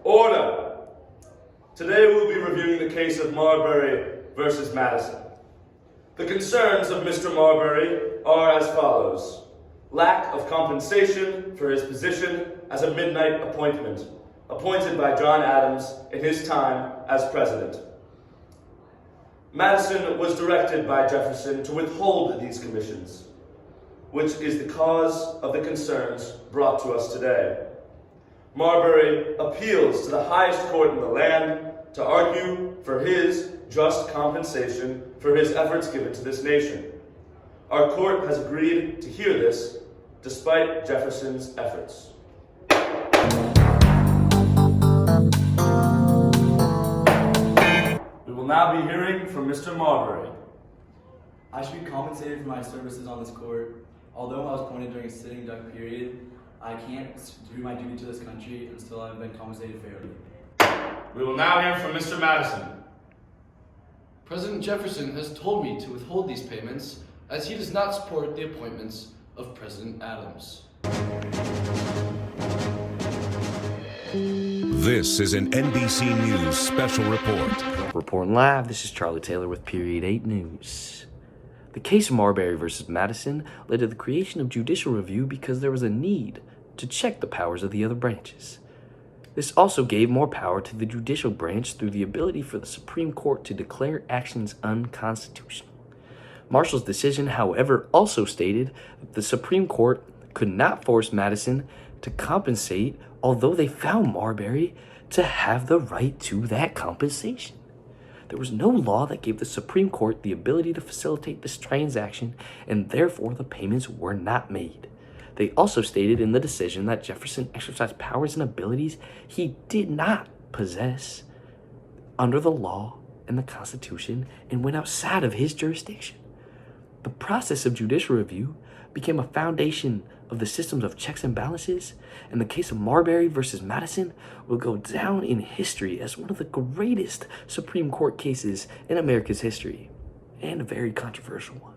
Order! Today we'll be reviewing the case of Marbury versus Madison. The concerns of Mr. Marbury are as follows. Lack of compensation for his position as a midnight appointment, appointed by John Adams in his time as president. Madison was directed by Jefferson to withhold these commissions, which is the cause of the concerns brought to us today. Marbury appeals to the highest court in the land to argue for his just compensation for his efforts given to this nation. Our court has agreed to hear this despite Jefferson's efforts. We will now be hearing from Mr. Marbury. I should be compensated for my services on this court. Although I was appointed during a sitting duck period, I can't do my duty to this country until I've been compensated fairly. We will now hear from Mr. Madison. President Jefferson has told me to withhold these payments as he does not support the appointments of President Adams. This is an NBC News special report. Reporting live, this is Charlie Taylor with Period 8 News. The case of Marbury versus Madison led to the creation of judicial review because there was a need to check the powers of the other branches. This also gave more power to the judicial branch through the ability for the Supreme Court to declare actions unconstitutional. Marshall's decision, however, also stated that the Supreme Court could not force Madison to compensate, although they found Marbury to have the right to that compensation. There was no law that gave the Supreme Court the ability to facilitate this transaction, and therefore the payments were not made. They also stated in the decision that Jefferson exercised powers and abilities he did not possess under the law and the Constitution and went outside of his jurisdiction. The process of judicial review became a foundation of the systems of checks and balances, and the case of Marbury versus Madison will go down in history as one of the greatest Supreme Court cases in America's history, and a very controversial one.